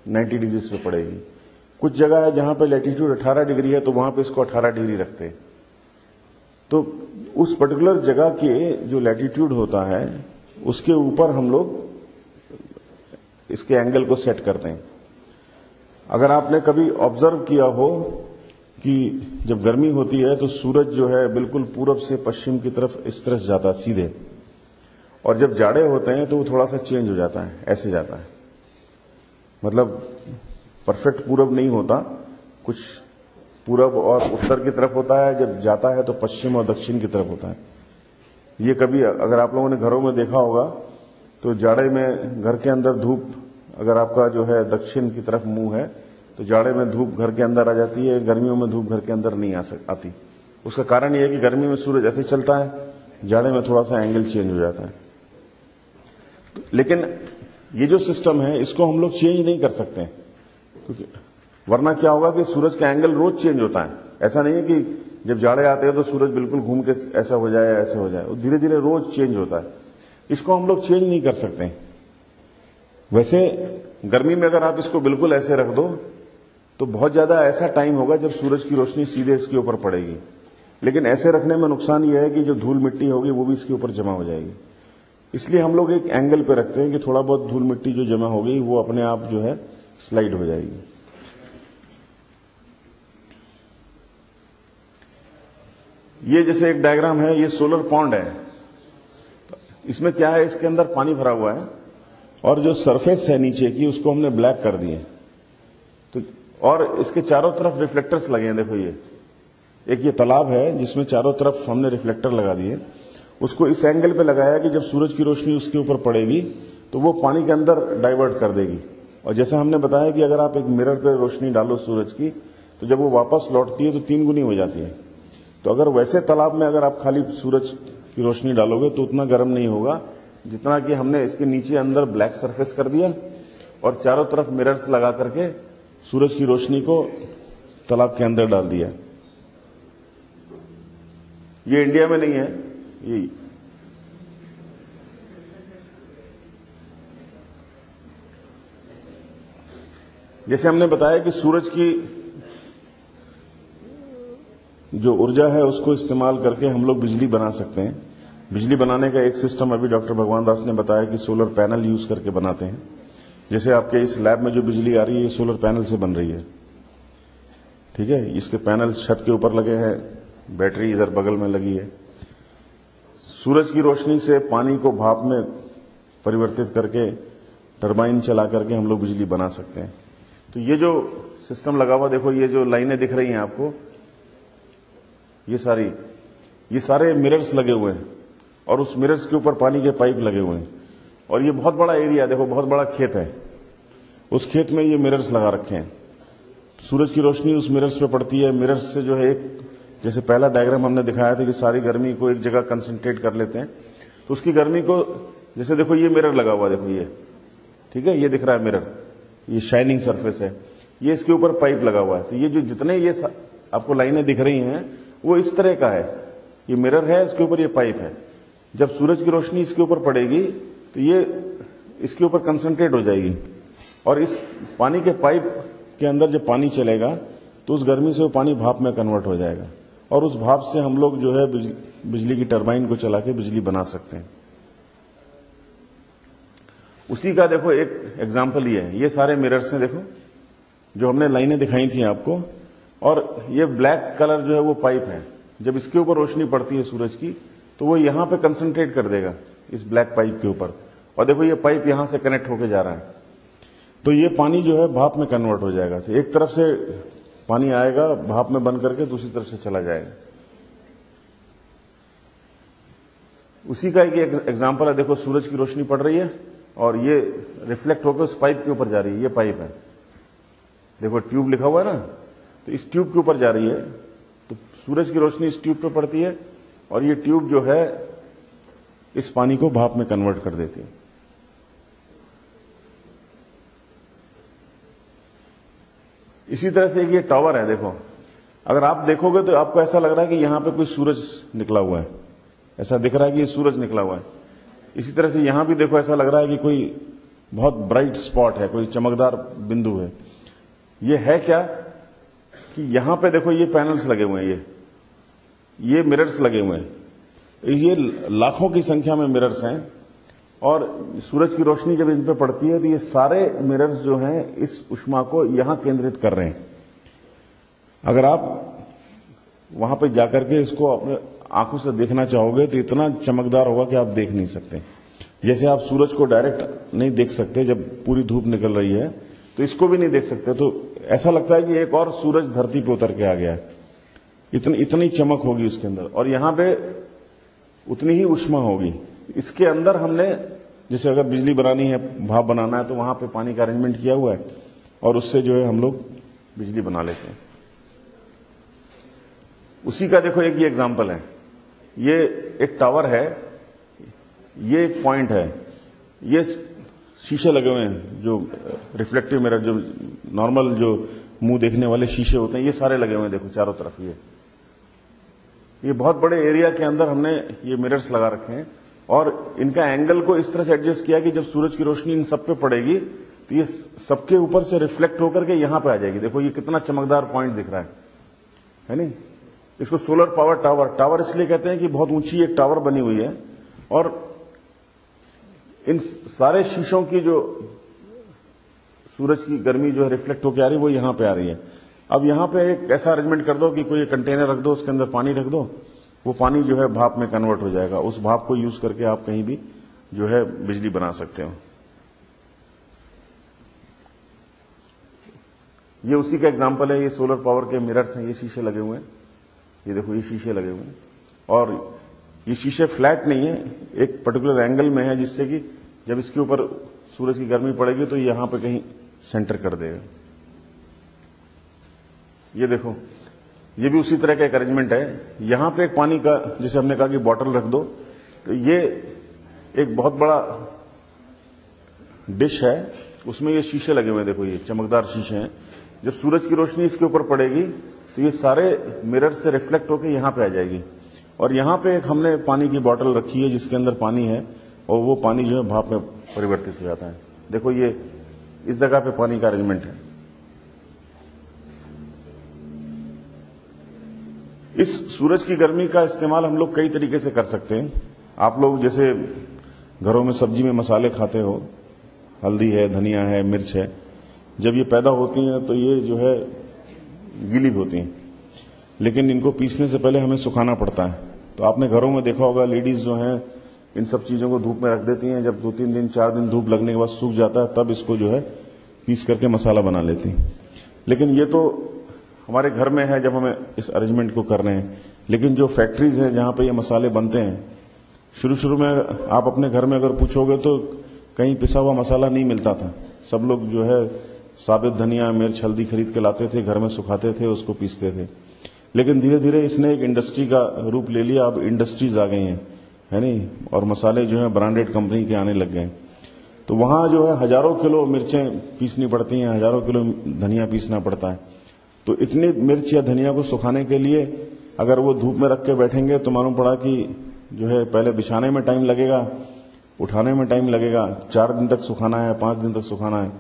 90 डिग्री पे पड़ेगी। कुछ जगह है जहां पे लैटिट्यूड 18 डिग्री है तो वहां पे इसको 18 डिग्री रखते हैं। तो उस पर्टिकुलर जगह के जो लैटिट्यूड होता है उसके ऊपर हम लोग इसके एंगल को सेट करते हैं। अगर आपने कभी ऑब्जर्व किया हो कि जब गर्मी होती है तो सूरज जो है बिल्कुल पूरब से पश्चिम की तरफ इस तरह से जाता है सीधे, और जब जाड़े होते हैं तो वो थोड़ा सा चेंज हो जाता है, ऐसे जाता है, मतलब परफेक्ट पूरब नहीं होता, कुछ पूरब और उत्तर की तरफ होता है, जब जाता है तो पश्चिम और दक्षिण की तरफ होता है। ये कभी अगर आप लोगों ने घरों में देखा होगा तो जाड़े में घर के अंदर धूप, अगर आपका जो है दक्षिण की तरफ मुंह है तो जाड़े में धूप घर के अंदर आ जाती है, गर्मियों में धूप घर के अंदर नहीं आती। उसका कारण यह है कि गर्मी में सूरज ऐसे चलता है, जाड़े में थोड़ा सा एंगल चेंज हो जाता है। लेकिन ये जो सिस्टम है इसको हम लोग चेंज नहीं कर सकते, क्योंकि वरना क्या होगा कि सूरज का एंगल रोज चेंज होता है। ऐसा नहीं है कि जब जाड़े आते हैं तो सूरज बिल्कुल घूम के ऐसा हो जाए ऐसे हो जाए, धीरे धीरे रोज चेंज होता है। इसको हम लोग चेंज नहीं कर सकते। वैसे गर्मी में अगर आप इसको बिल्कुल ऐसे रख दो तो बहुत ज्यादा ऐसा टाइम होगा जब सूरज की रोशनी सीधे इसके ऊपर पड़ेगी, लेकिन ऐसे रखने में नुकसान यह है कि जो धूल मिट्टी होगी वो भी इसके ऊपर जमा हो जाएगी। इसलिए हम लोग एक एंगल पे रखते हैं कि थोड़ा बहुत धूल मिट्टी जो जमा होगी वो अपने आप जो है स्लाइड हो जाएगी। ये जैसे एक डायग्राम है, ये सोलर पॉन्ड है। इसमें क्या है, इसके अंदर पानी भरा हुआ है और जो सरफेस है नीचे की उसको हमने ब्लैक कर दिए। तो और इसके चारों तरफ रिफ्लेक्टर्स लगे हैं। देखो ये एक ये तालाब है जिसमें चारों तरफ हमने रिफ्लेक्टर लगा दिए। उसको इस एंगल पे लगाया कि जब सूरज की रोशनी उसके ऊपर पड़ेगी तो वो पानी के अंदर डाइवर्ट कर देगी। और जैसा हमने बताया कि अगर आप एक मिरर पे रोशनी डालो सूरज की तो जब वो वापस लौटती है तो 3 गुनी हो जाती है। तो अगर वैसे तालाब में अगर आप खाली सूरज की रोशनी डालोगे तो उतना गर्म नहीं होगा जितना कि हमने इसके नीचे अंदर ब्लैक सरफेस कर दिया और चारों तरफ मिरर्स लगा करके सूरज की रोशनी को तालाब के अंदर डाल दिया। ये इंडिया में नहीं है, ये जैसे हमने बताया कि सूरज की जो ऊर्जा है उसको इस्तेमाल करके हम लोग बिजली बना सकते हैं। बिजली बनाने का एक सिस्टम अभी डॉक्टर भगवान दास ने बताया कि सोलर पैनल यूज करके बनाते हैं। जैसे आपके इस लैब में जो बिजली आ रही है ये सोलर पैनल से बन रही है, ठीक है। इसके पैनल छत के ऊपर लगे हैं, बैटरी इधर बगल में लगी है। सूरज की रोशनी से पानी को भाप में परिवर्तित करके टरबाइन चला करके हम लोग बिजली बना सकते हैं। तो ये जो सिस्टम लगा हुआ, देखो ये जो लाइनें दिख रही हैं आपको, ये सारे मिरर्स लगे हुए हैं और उस मिरर्स के ऊपर पानी के पाइप लगे हुए हैं। और ये बहुत बड़ा एरिया, देखो बहुत बड़ा खेत है, उस खेत में ये मिरर्स लगा रखे हैं। सूरज की रोशनी उस मिरर्स पे पड़ती है। मिरर्स से जो है एक, जैसे पहला डायग्राम हमने दिखाया था कि सारी गर्मी को एक जगह कंसंट्रेट कर लेते हैं, तो उसकी गर्मी को, जैसे देखो ये मिरर लगा हुआ, देखो ये, ठीक है, ये दिख रहा है मिरर, ये शाइनिंग सरफेस है, ये इसके ऊपर पाइप लगा हुआ है। तो ये जो जितने ये आपको लाइनें दिख रही हैं वो इस तरह का है। ये मिरर है, इसके ऊपर ये पाइप है। जब सूरज की रोशनी इसके ऊपर पड़ेगी तो ये इसके ऊपर कंसंट्रेट हो जाएगी और इस पानी के पाइप के अंदर जब पानी चलेगा तो उस गर्मी से वो पानी भाप में कन्वर्ट हो जाएगा और उस भाप से हम लोग जो है बिजली की टरबाइन को चला के बिजली बना सकते हैं। उसी का देखो एक एग्जाम्पल ये है, ये सारे मिरर्स हैं देखो, जो हमने लाइनें दिखाई थी आपको, और ये ब्लैक कलर जो है वो पाइप है। जब इसके ऊपर रोशनी पड़ती है सूरज की तो वो यहां पे कंसंट्रेट कर देगा इस ब्लैक पाइप के ऊपर, और देखो ये पाइप यहां से कनेक्ट होके जा रहा है, तो ये पानी जो है भाप में कन्वर्ट हो जाएगा। तो एक तरफ से पानी आएगा भाप में बन करके, दूसरी तरफ से चला जाएगा। उसी का एक एग्जांपल है, देखो सूरज की रोशनी पड़ रही है और ये रिफ्लेक्ट होकर उस पाइप के ऊपर जा रही है। ये पाइप है, देखो ट्यूब लिखा हुआ है ना, तो इस ट्यूब के ऊपर जा रही है, तो सूरज की रोशनी इस ट्यूब पे पड़ती है और ये ट्यूब जो है इस पानी को भाप में कन्वर्ट कर देती है। इसी तरह से एक ये टावर है, देखो अगर आप देखोगे तो आपको ऐसा लग रहा है कि यहां पे कोई सूरज निकला हुआ है, ऐसा दिख रहा है कि ये सूरज निकला हुआ है। इसी तरह से यहां भी देखो ऐसा लग रहा है कि कोई बहुत ब्राइट स्पॉट है, कोई चमकदार बिंदु है। ये है क्या कि यहां पे देखो ये पैनल्स लगे हुए हैं, ये मिरर्स लगे हुए हैं, ये लाखों की संख्या में मिरर्स हैं, और सूरज की रोशनी जब इन पे पड़ती है तो ये सारे मिरर्स जो हैं इस ऊष्मा को यहां केंद्रित कर रहे हैं। अगर आप वहां पे जाकर के इसको अपने आंखों से देखना चाहोगे तो इतना चमकदार होगा कि आप देख नहीं सकते। जैसे आप सूरज को डायरेक्ट नहीं देख सकते जब पूरी धूप निकल रही है, तो इसको भी नहीं देख सकते, तो ऐसा लगता है कि एक और सूरज धरती पे उतर के आ गया है। इतनी चमक होगी उसके अंदर, और यहां पे उतनी ही ऊष्मा होगी। इसके अंदर हमने जैसे अगर बिजली बनानी है, भाप बनाना है, तो वहां पे पानी का अरेंजमेंट किया हुआ है और उससे जो है हम लोग बिजली बना लेते हैं। उसी का देखो एक ये एग्जांपल है, ये एक टावर है, ये एक पॉइंट है, ये शीशे लगे हुए हैं, जो रिफ्लेक्टिव मिरर, जो नॉर्मल जो मुंह देखने वाले शीशे होते हैं, ये सारे लगे हुए हैं देखो चारों तरफ। ये बहुत बड़े एरिया के अंदर हमने ये मिरर्स लगा रखे हैं, और इनका एंगल को इस तरह से एडजस्ट किया कि जब सूरज की रोशनी इन सब पे पड़ेगी तो ये सबके ऊपर से रिफ्लेक्ट होकर के यहां पे आ जाएगी। देखो ये कितना चमकदार पॉइंट दिख रहा है नहीं? इसको सोलर पावर टावर इसलिए कहते हैं कि बहुत ऊंची एक टावर बनी हुई है, और इन सारे शीशों की जो सूरज की गर्मी जो है रिफ्लेक्ट होकर आ रही है वो यहां पे आ रही है। अब यहां पे एक ऐसा अरेंजमेंट कर दो कि कोई कंटेनर रख दो, उसके अंदर पानी रख दो, वो पानी जो है भाप में कन्वर्ट हो जाएगा। उस भाप को यूज करके आप कहीं भी जो है बिजली बना सकते हो। ये उसी का एग्जांपल है, ये सोलर पावर के मिरर्स हैं, ये शीशे लगे हुए हैं, ये देखो ये शीशे लगे हुए हैं, और ये शीशे फ्लैट नहीं है, एक पर्टिकुलर एंगल में है, जिससे कि जब इसके ऊपर सूरज की गर्मी पड़ेगी तो यहां पे कहीं सेंटर कर देगा। ये देखो ये भी उसी तरह का एक अरेंजमेंट है। यहां पे एक पानी का, जैसे हमने कहा कि बॉटल रख दो, तो ये एक बहुत बड़ा डिश है, उसमें ये शीशे लगे हुए हैं, देखो ये चमकदार शीशे हैं। जब सूरज की रोशनी इसके ऊपर पड़ेगी तो ये सारे मिरर से रिफ्लेक्ट होकर यहां पे आ जाएगी, और यहां पे एक हमने पानी की बॉटल रखी है जिसके अंदर पानी है, और वो पानी जो है भाप में परिवर्तित हो जाता है। देखो ये इस जगह पे पानी का अरेंजमेंट है। इस सूरज की गर्मी का इस्तेमाल हम लोग कई तरीके से कर सकते हैं। आप लोग जैसे घरों में सब्जी में मसाले खाते हो, हल्दी है, धनिया है, मिर्च है, जब ये पैदा होती हैं तो ये जो है गीली होती हैं, लेकिन इनको पीसने से पहले हमें सुखाना पड़ता है। तो आपने घरों में देखा होगा, लेडीज जो हैं इन सब चीजों को धूप में रख देती हैं, जब 2-3 दिन 4 दिन धूप लगने के बाद सूख जाता है तब इसको जो है पीस करके मसाला बना लेती हैं। लेकिन ये तो हमारे घर में है जब हमें इस अरेंजमेंट को कर रहे हैं, लेकिन जो फैक्ट्रीज हैं जहां पे ये मसाले बनते हैं, शुरू में आप अपने घर में अगर पूछोगे तो कहीं पिसा हुआ मसाला नहीं मिलता था। सब लोग जो है साबित धनिया, मिर्च, हल्दी खरीद के लाते थे, घर में सुखाते थे, उसको पीसते थे। लेकिन धीरे धीरे इसने एक इंडस्ट्री का रूप ले लिया। अब इंडस्ट्रीज आ गई हैं, है नहीं, और मसाले जो है ब्रांडेड कंपनी के आने लग गए। तो वहां जो है हजारों किलो मिर्चें पीसनी पड़ती हैं, हजारों किलो धनिया पीसना पड़ता है। तो इतनी मिर्च या धनिया को सुखाने के लिए अगर वो धूप में रख के बैठेंगे तो मालूम पड़ा कि जो है पहले बिछाने में टाइम लगेगा, उठाने में टाइम लगेगा, 4 दिन तक सुखाना है, 5 दिन तक सुखाना है,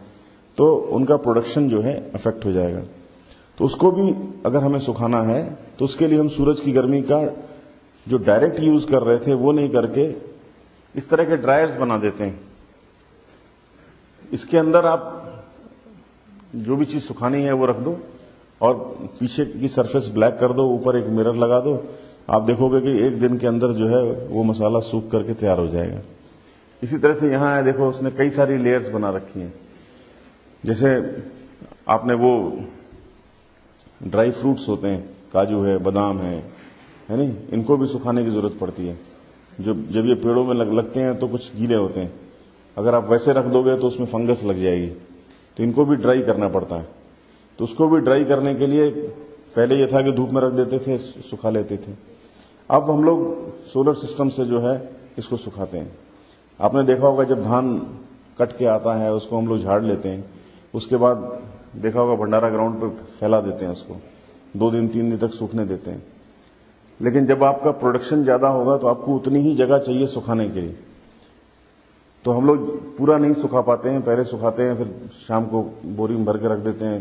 तो उनका प्रोडक्शन जो है अफेक्ट हो जाएगा। तो उसको भी अगर हमें सुखाना है तो उसके लिए हम सूरज की गर्मी का जो डायरेक्ट यूज कर रहे थे वो नहीं करके इस तरह के ड्रायर्स बना देते हैं। इसके अंदर आप जो भी चीज सुखानी है वो रख दो और पीछे की सरफेस ब्लैक कर दो, ऊपर एक मिरर लगा दो। आप देखोगे कि एक दिन के अंदर जो है वो मसाला सूख करके तैयार हो जाएगा। इसी तरह से यहां है, देखो उसने कई सारी लेयर्स बना रखी हैं। जैसे आपने वो ड्राई फ्रूट्स होते हैं, काजू है, बादाम है नहीं, इनको भी सुखाने की जरूरत पड़ती है। जब ये पेड़ों में लगते हैं तो कुछ गीले होते हैं, अगर आप वैसे रख दोगे तो उसमें फंगस लग जाएगी, तो इनको भी ड्राई करना पड़ता है। तो उसको भी ड्राई करने के लिए पहले ये था कि धूप में रख देते थे, सुखा लेते थे। अब हम लोग सोलर सिस्टम से जो है इसको सुखाते हैं। आपने देखा होगा जब धान कट के आता है उसको हम लोग झाड़ लेते हैं, उसके बाद देखा होगा भंडारा ग्राउंड पर फैला देते हैं, उसको 2 दिन 3 दिन तक सूखने देते हैं। लेकिन जब आपका प्रोडक्शन ज्यादा होगा तो आपको उतनी ही जगह चाहिए सुखाने के लिए, तो हम लोग पूरा नहीं सुखा पाते हैं, पहले सुखाते हैं फिर शाम को बोरी में भर के रख देते हैं,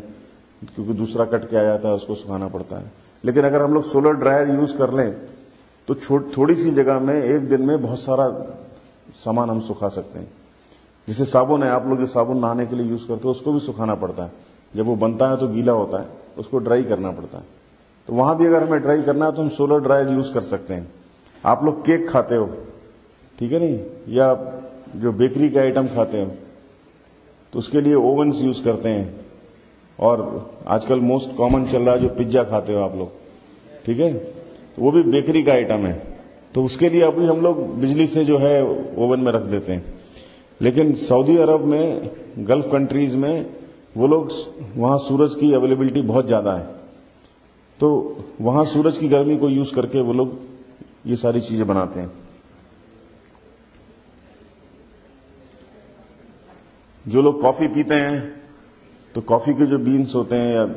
क्योंकि दूसरा कट के आ जाता है उसको सुखाना पड़ता है। लेकिन अगर हम लोग सोलर ड्रायर यूज कर लें तो थोड़ी सी जगह में एक दिन में बहुत सारा सामान हम सुखा सकते हैं। जैसे साबुन है, आप लोग जो साबुन नहाने के लिए यूज करते हो उसको भी सुखाना पड़ता है, जब वो बनता है तो गीला होता है, उसको ड्राई करना पड़ता है। तो वहां भी अगर हमें ड्राई करना है तो हम सोलर ड्रायर यूज कर सकते हैं। आप लोग केक खाते हो, ठीक है नहीं, या जो बेकरी के आइटम खाते हो तो उसके लिए ओवन्स यूज करते हैं। और आजकल मोस्ट कॉमन चल रहा है जो पिज्जा खाते हो आप लोग, ठीक है, तो वो भी बेकरी का आइटम है, तो उसके लिए अभी हम लोग बिजली से जो है ओवन में रख देते हैं। लेकिन सऊदी अरब में, गल्फ कंट्रीज में वो लोग, वहां सूरज की अवेलेबिलिटी बहुत ज्यादा है, तो वहां सूरज की गर्मी को यूज करके वो लोग ये सारी चीजें बनाते हैं। जो लोग कॉफी पीते हैं तो कॉफी के जो बीन्स होते हैं या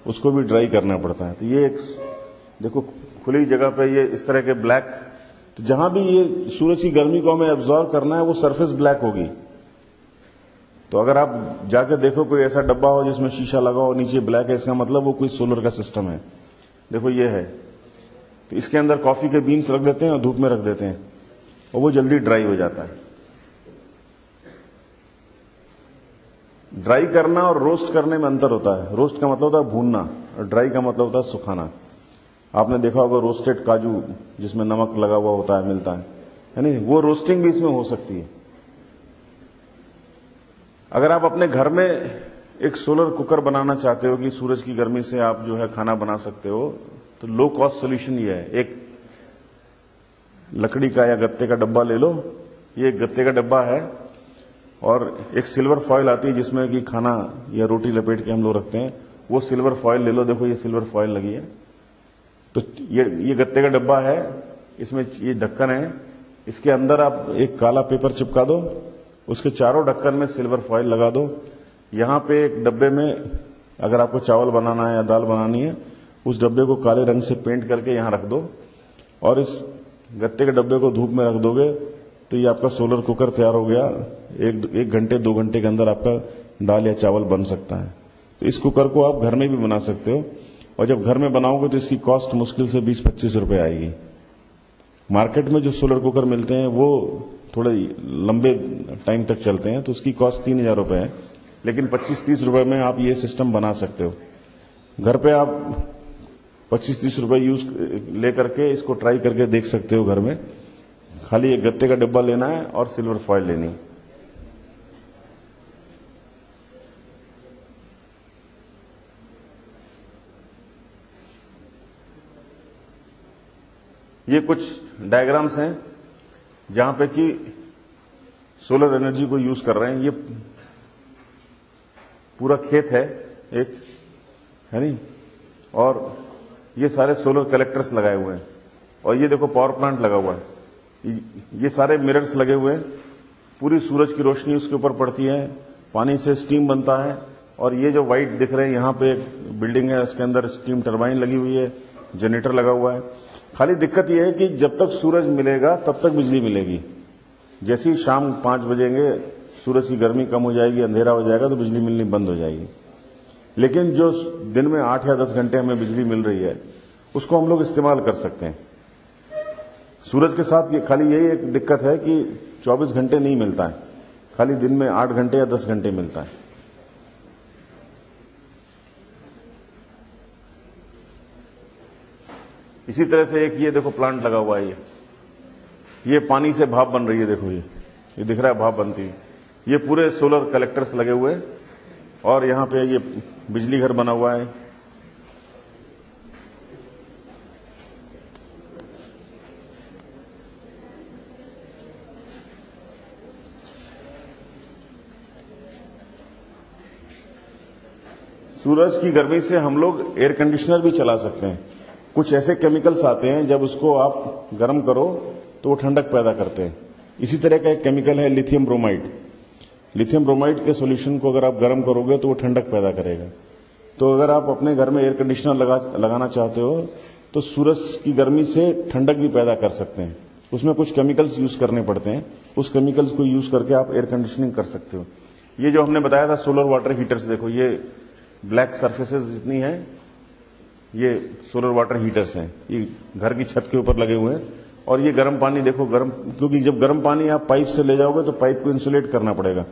उसको भी ड्राई करना पड़ता है। तो ये एक देखो खुली जगह पे ये इस तरह के ब्लैक, तो जहां भी ये सूरज की गर्मी को हमें एब्जॉर्व करना है वो सरफेस ब्लैक होगी। तो अगर आप जाकर देखो कोई ऐसा डब्बा हो जिसमें शीशा लगा हो नीचे ब्लैक है, इसका मतलब वो कोई सोलर का सिस्टम है। देखो ये है, तो इसके अंदर कॉफी के बीन्स रख देते हैं और धूप में रख देते हैं और वो जल्दी ड्राई हो जाता है। ड्राई करना और रोस्ट करने में अंतर होता है। रोस्ट का मतलब होता है भूनना और ड्राई का मतलब होता है सुखाना। आपने देखा होगा रोस्टेड काजू जिसमें नमक लगा हुआ होता है, मिलता है नहीं, वो रोस्टिंग भी इसमें हो सकती है। अगर आप अपने घर में एक सोलर कुकर बनाना चाहते हो कि सूरज की गर्मी से आप जो है खाना बना सकते हो, तो लो कॉस्ट सोल्यूशन ये है, एक लकड़ी का या गत्ते का डब्बा ले लो। ये एक गत्ते का डब्बा है और एक सिल्वर फॉइल आती है जिसमें कि खाना या रोटी लपेट के हम लोग रखते हैं, वो सिल्वर फॉइल ले लो। देखो ये सिल्वर फॉइल लगी है, तो ये गत्ते का डब्बा है, इसमें ये ढक्कन है, इसके अंदर आप एक काला पेपर चिपका दो, उसके चारों ढक्कन में सिल्वर फॉइल लगा दो। यहां पे एक डब्बे में अगर आपको चावल बनाना है या दाल बनानी है, उस डब्बे को काले रंग से पेंट करके यहां रख दो और इस गत्ते के डब्बे को धूप में रख दोगे तो ये आपका सोलर कुकर तैयार हो गया। 1 घंटे 2 घंटे के अंदर आपका दाल या चावल बन सकता है। तो इस कुकर को आप घर में भी बना सकते हो और जब घर में बनाओगे तो इसकी कॉस्ट मुश्किल से 20-25 रुपए आएगी। मार्केट में जो सोलर कुकर मिलते हैं वो थोड़े लंबे टाइम तक चलते हैं, तो उसकी कॉस्ट 3000 रुपए है, लेकिन 25-30 रुपए में आप ये सिस्टम बना सकते हो। घर पे आप 25-30 रुपए यूज लेकर के इसको ट्राई करके देख सकते हो घर में। खाली एक गत्ते का डब्बा लेना है और सिल्वर फॉइल लेनी है। ये कुछ डायग्राम्स हैं जहां पे कि सोलर एनर्जी को यूज कर रहे हैं। ये पूरा खेत है एक, है नहीं, और ये सारे सोलर कलेक्टर्स लगाए हुए हैं और ये देखो पावर प्लांट लगा हुआ है। ये सारे मिरर्स लगे हुए हैं, पूरी सूरज की रोशनी उसके ऊपर पड़ती है, पानी से स्टीम बनता है। और ये जो व्हाइट दिख रहे हैं यहाँ पे एक बिल्डिंग है, उसके अंदर स्टीम टरबाइन लगी हुई है, जनरेटर लगा हुआ है। खाली दिक्कत यह है कि जब तक सूरज मिलेगा तब तक बिजली मिलेगी। जैसे ही शाम 5 बजेंगे सूरज की गर्मी कम हो जाएगी, अंधेरा हो जाएगा तो बिजली मिलनी बंद हो जाएगी। लेकिन जो दिन में 8 या 10 घंटे हमें बिजली मिल रही है उसको हम लोग इस्तेमाल कर सकते हैं। सूरज के साथ ये खाली यही एक दिक्कत है कि 24 घंटे नहीं मिलता है। खाली दिन में 8 घंटे या 10 घंटे मिलता है। इसी तरह से एक ये देखो प्लांट लगा हुआ है, ये पानी से भाप बन रही है, देखो ये दिख रहा है भाप बनती है। ये पूरे सोलर कलेक्टर्स लगे हुए हैं और यहां पे ये बिजली घर बना हुआ है। सूरज की गर्मी से हम लोग एयर कंडीशनर भी चला सकते हैं। कुछ ऐसे केमिकल्स आते हैं जब उसको आप गर्म करो तो वो ठंडक पैदा करते हैं। इसी तरह का एक केमिकल है लिथियम ब्रोमाइड। लिथियम ब्रोमाइड के सॉल्यूशन को अगर आप गर्म करोगे तो वो ठंडक पैदा करेगा। तो अगर आप अपने घर में एयर कंडीशनर लगाना चाहते हो तो सूरज की गर्मी से ठंडक भी पैदा कर सकते हैं। उसमें कुछ केमिकल्स यूज करने पड़ते हैं, उस केमिकल्स को यूज करके आप एयर कंडीशनिंग कर सकते हो। ये जो हमने बताया था सोलर वाटर हीटर्स, देखो ये ब्लैक सरफेसेस जितनी है ये सोलर वाटर हीटर्स हैं। ये घर की छत के ऊपर लगे हुए हैं और ये गर्म पानी देखो, गर्म, क्योंकि जब गर्म पानी आप पाइप से ले जाओगे तो पाइप को इंसुलेट करना पड़ेगा,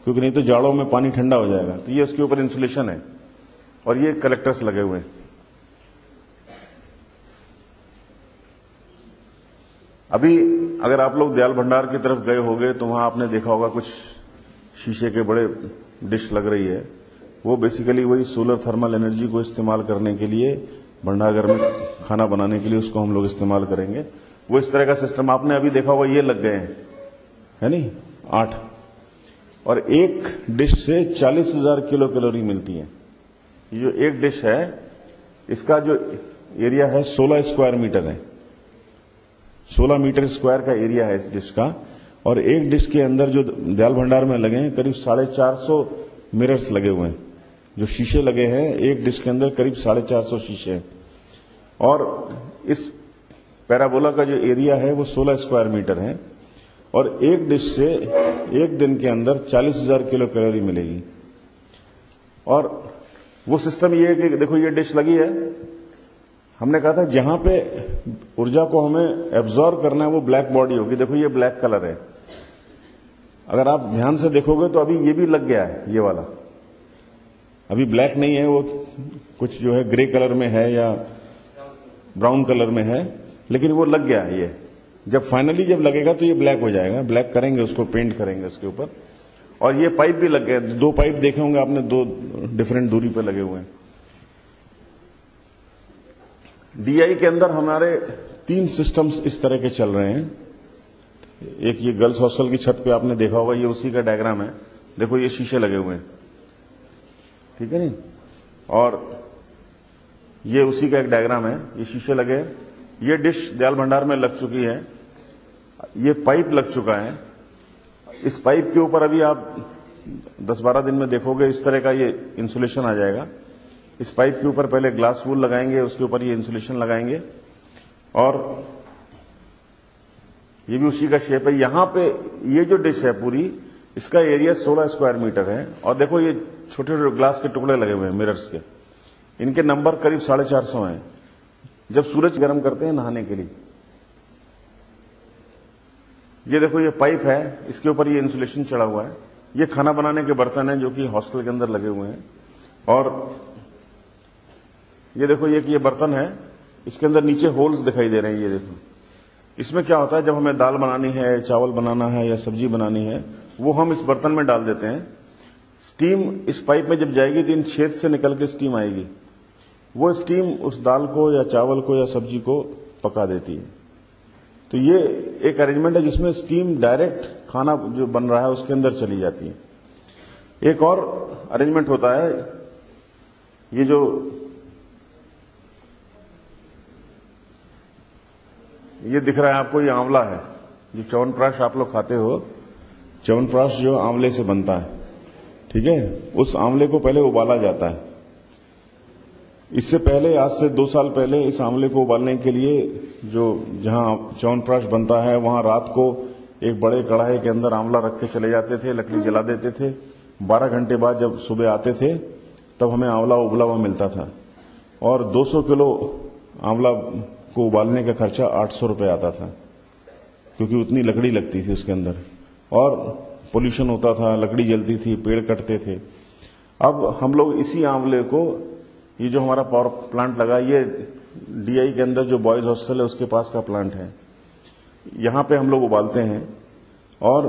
क्योंकि नहीं तो जाड़ों में पानी ठंडा हो जाएगा। तो ये उसके ऊपर इंसुलेशन है और ये कलेक्टर्स लगे हुए हैं। अभी अगर आप लोग दयाल भंडार की तरफ गए होंगे तो वहां आपने देखा होगा कुछ शीशे के बड़े डिश लग रही है। वो बेसिकली वही सोलर थर्मल एनर्जी को इस्तेमाल करने के लिए, भंडारघर में खाना बनाने के लिए उसको हम लोग इस्तेमाल करेंगे। वो इस तरह का सिस्टम आपने अभी देखा होगा, ये लग गए हैं, है नहीं, 8, और एक डिश से 40,000 किलो कैलोरी मिलती है। ये जो एक डिश है इसका जो एरिया है 16 स्क्वायर मीटर है, 16 मीटर स्क्वायर का एरिया है इस डिश का। और एक डिश के अंदर जो दयाल भंडार में लगे हैं करीब 450 मिरर्स लगे हुए हैं। जो शीशे लगे हैं एक डिश के अंदर करीब 450 शीशे हैं। और इस पैराबोला का जो एरिया है वो 16 स्क्वायर मीटर है और एक डिश से एक दिन के अंदर 40,000 किलो कैलोरी मिलेगी। और वो सिस्टम ये है कि देखो ये डिश लगी है, हमने कहा था जहां पे ऊर्जा को हमें एब्जॉर्ब करना है वो ब्लैक बॉडी होगी। देखो ये ब्लैक कलर है, अगर आप ध्यान से देखोगे तो अभी ये भी लग गया है, ये वाला अभी ब्लैक नहीं है, वो कुछ जो है ग्रे कलर में है या ब्राउन कलर में है, लेकिन वो लग गया है। ये जब फाइनली जब लगेगा तो ये ब्लैक हो जाएगा, ब्लैक करेंगे उसको, पेंट करेंगे उसके ऊपर। और ये पाइप भी लग गए, 2 पाइप देखे होंगे आपने, 2 डिफरेंट दूरी पर लगे हुए हैं। डीआई के अंदर हमारे 3 सिस्टम्स इस तरह के चल रहे हैं। एक ये गर्ल्स हॉस्टल की छत पे आपने देखा होगा, ये उसी का डायग्राम है। देखो ये शीशे लगे हुए हैं, ठीक है नहीं, और ये उसी का एक डायग्राम है, ये शीशे लगे हैं। ये डिश दयाल भंडार में लग चुकी है, ये पाइप लग चुका है। इस पाइप के ऊपर अभी आप 10-12 दिन में देखोगे इस तरह का ये इंसुलेशन आ जाएगा। इस पाइप के ऊपर पहले ग्लास वूल लगाएंगे, उसके ऊपर ये इंसुलेशन लगाएंगे और ये भी उसी का शेप है। यहां पे ये जो डिश है पूरी, इसका एरिया 16 स्क्वायर मीटर है। और देखो ये छोटे छोटे ग्लास के टुकड़े लगे हुए हैं मिरर्स के, इनके नंबर करीब 450 हैं। जब सूरज गर्म करते हैं नहाने के लिए, ये देखो ये पाइप है, इसके ऊपर ये इंसुलेशन चढ़ा हुआ है। ये खाना बनाने के बर्तन हैं जो कि हॉस्टल के अंदर लगे हुए हैं। और ये देखो ये बर्तन है, इसके अंदर नीचे होल्स दिखाई दे रहे हैं। ये देखो इसमें क्या होता है, जब हमें दाल बनानी है, चावल बनाना है या सब्जी बनानी है, वो हम इस बर्तन में डाल देते हैं। स्टीम इस पाइप में जब जाएगी तो इन छेद से निकल के स्टीम आएगी, वो स्टीम उस दाल को या चावल को या सब्जी को पका देती है। तो ये एक अरेंजमेंट है जिसमें स्टीम डायरेक्ट खाना जो बन रहा है उसके अंदर चली जाती है। एक और अरेंजमेंट होता है, ये जो ये दिख रहा है आपको, ये आंवला है। जो च्यवनप्राश आप लोग खाते हो, च्यवनप्राश जो आंवले से बनता है, ठीक है, उस आंवले को पहले उबाला जाता है। इससे पहले, आज से 2 साल पहले, इस आंवले को उबालने के लिए जो जहां च्यवनप्राश बनता है वहां रात को एक बड़े कढ़ाई के अंदर आंवला रख के चले जाते थे, लकड़ी जला देते थे। 12 घंटे बाद जब सुबह आते थे तब हमें आंवला उबला हुआ मिलता था। और 200 किलो आंवला को उबालने का खर्चा 800 रुपये आता था, क्योंकि उतनी लकड़ी लगती थी उसके अंदर। और पोल्यूशन होता था, लकड़ी जलती थी, पेड़ कटते थे। अब हम लोग इसी आंवले को, ये जो हमारा पावर प्लांट लगा, ये डीआई के अंदर जो बॉयज हॉस्टल है उसके पास का प्लांट है, यहां पे हम लोग उबालते हैं और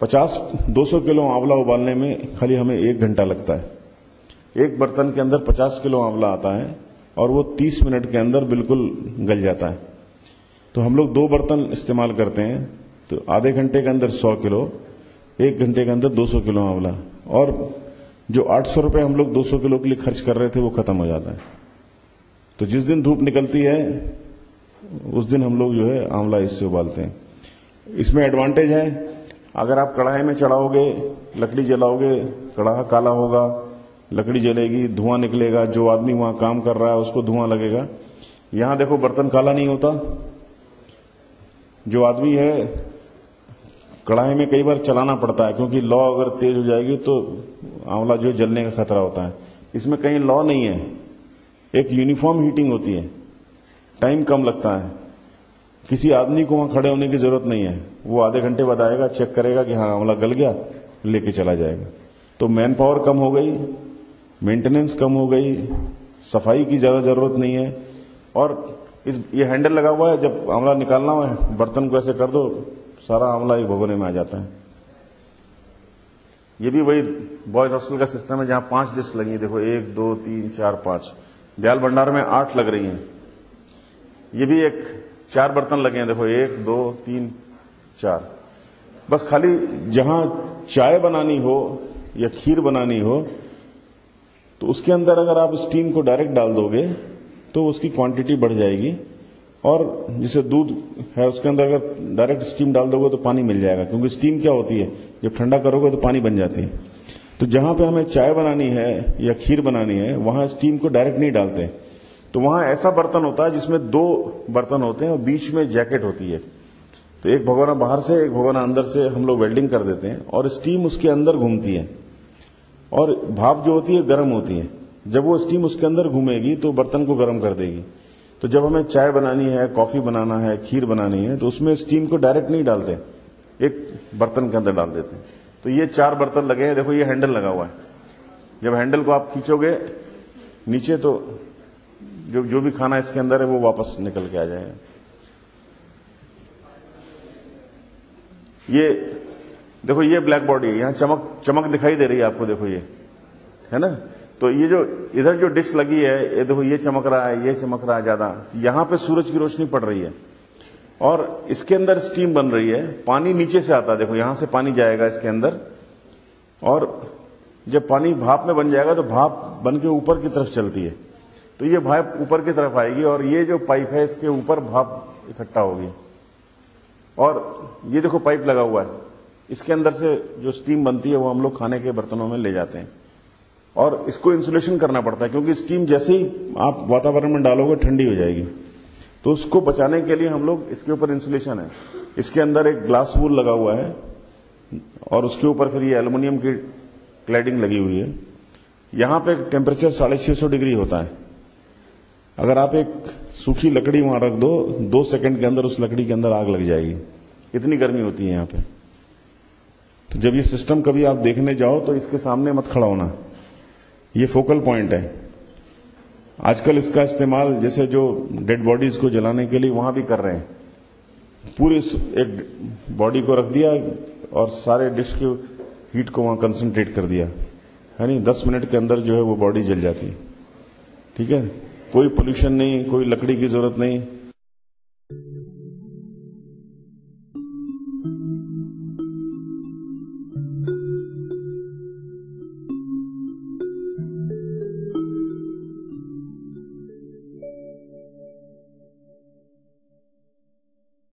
200 किलो आंवला उबालने में खाली हमें 1 घंटा लगता है। एक बर्तन के अंदर 50 किलो आंवला आता है और वो 30 मिनट के अंदर बिल्कुल गल जाता है। तो हम लोग 2 बर्तन इस्तेमाल करते हैं, तो आधे घंटे के अंदर 100 किलो, 1 घंटे के अंदर 200 किलो आंवला, और जो 800 रुपये हम लोग 200 किलो के लिए खर्च कर रहे थे वो खत्म हो जाता है। तो जिस दिन धूप निकलती है उस दिन हम लोग जो है आंवला इससे उबालते हैं। इसमें एडवांटेज है, अगर आप कढ़ाई में चढ़ाओगे, लकड़ी जलाओगे, कढ़ाई काला होगा, लकड़ी जलेगी, धुआं निकलेगा, जो आदमी वहां काम कर रहा है उसको धुआं लगेगा। यहां देखो बर्तन काला नहीं होता। जो आदमी है, कढ़ाई में कई बार चलाना पड़ता है क्योंकि लौ अगर तेज हो जाएगी तो आंवला जो जलने का खतरा होता है। इसमें कहीं लौ नहीं है, एक यूनिफॉर्म हीटिंग होती है, टाइम कम लगता है, किसी आदमी को वहां खड़े होने की जरूरत नहीं है। वो आधे घंटे बाद आएगा, चेक करेगा कि हाँ आंवला गल गया, लेके चला जाएगा। तो मैन पावर कम हो गई, मेंटेनेंस कम हो गई, सफाई की ज्यादा जरूरत नहीं है। और ये हैंडल लगा हुआ है, जब आंवला निकालना है बर्तन को ऐसे कर दो, सारा आंवला एक भगोने में आ जाता है। ये भी वही बॉयज हॉस्टल का सिस्टम है जहां 5 डिश लगी, देखो 1 2 3 4 5। दयाल भंडार में 8 लग रही हैं। ये भी 4 बर्तन लगे हैं, देखो 1 2 3 4। बस खाली जहां चाय बनानी हो या खीर बनानी हो तो उसके अंदर अगर आप स्टीम को डायरेक्ट डाल दोगे तो उसकी क्वांटिटी बढ़ जाएगी। और जैसे दूध है उसके अंदर अगर डायरेक्ट स्टीम डाल दोगे तो पानी मिल जाएगा, क्योंकि स्टीम क्या होती है, जब ठंडा करोगे तो पानी बन जाती है। तो जहां पे हमें चाय बनानी है या खीर बनानी है वहां स्टीम को डायरेक्ट नहीं डालते, तो वहां ऐसा बर्तन होता है जिसमें 2 बर्तन होते हैं और बीच में जैकेट होती है। तो एक भगोना बाहर से, एक भगोना अंदर से हम लोग वेल्डिंग कर देते हैं और स्टीम उसके अंदर घूमती है और भाप जो होती है गर्म होती है। जब वो स्टीम उसके अंदर घूमेगी तो बर्तन को गर्म कर देगी। तो जब हमें चाय बनानी है, कॉफी बनाना है, खीर बनानी है तो उसमें स्टीम को डायरेक्ट नहीं डालते, एक बर्तन के अंदर डाल देते हैं। तो ये 4 बर्तन लगे हैं, देखो ये हैंडल लगा हुआ है। जब हैंडल को आप खींचोगे नीचे तो जो भी खाना इसके अंदर है वो वापस निकल के आ जाएगा। ये देखो ये ब्लैक बॉडी है, यहां चमक दिखाई दे रही है आपको, देखो ये है ना। तो ये जो इधर जो डिश लगी है, ये देखो ये चमक रहा है, ये चमक रहा है ज्यादा, यहां पे सूरज की रोशनी पड़ रही है और इसके अंदर स्टीम बन रही है। पानी नीचे से आता है, देखो यहां से पानी जाएगा इसके अंदर, और जब पानी भाप में बन जाएगा तो भाप बन के ऊपर की तरफ चलती है। तो ये भाप ऊपर की तरफ आएगी और ये जो पाइप है इसके ऊपर भाप इकट्ठा होगी। और ये देखो पाइप लगा हुआ है, इसके अंदर से जो स्टीम बनती है वो हम लोग खाने के बर्तनों में ले जाते हैं। और इसको इंसुलेशन करना पड़ता है क्योंकि स्टीम जैसे ही आप वातावरण में डालोगे ठंडी हो जाएगी। तो उसको बचाने के लिए हम लोग, इसके ऊपर इंसुलेशन है, इसके अंदर एक ग्लास वूल लगा हुआ है और उसके ऊपर फिर ये एल्युमिनियम की क्लैडिंग लगी हुई है। यहां पे टेम्परेचर 650 डिग्री होता है। अगर आप एक सूखी लकड़ी वहां रख दो, 2 सेकंड के अंदर उस लकड़ी के अंदर आग लग जाएगी, इतनी गर्मी होती है यहां पे। तो जब ये सिस्टम कभी आप देखने जाओ तो इसके सामने मत खड़ा होना, ये फोकल पॉइंट है। आजकल इसका इस्तेमाल जैसे जो डेड बॉडीज को जलाने के लिए वहां भी कर रहे हैं। पूरे एक बॉडी को रख दिया और सारे डिश के हीट को वहां कंसंट्रेट कर दिया, है नहीं, 10 मिनट के अंदर जो है वो बॉडी जल जाती है। ठीक है, कोई पोल्यूशन नहीं, कोई लकड़ी की जरूरत नहीं,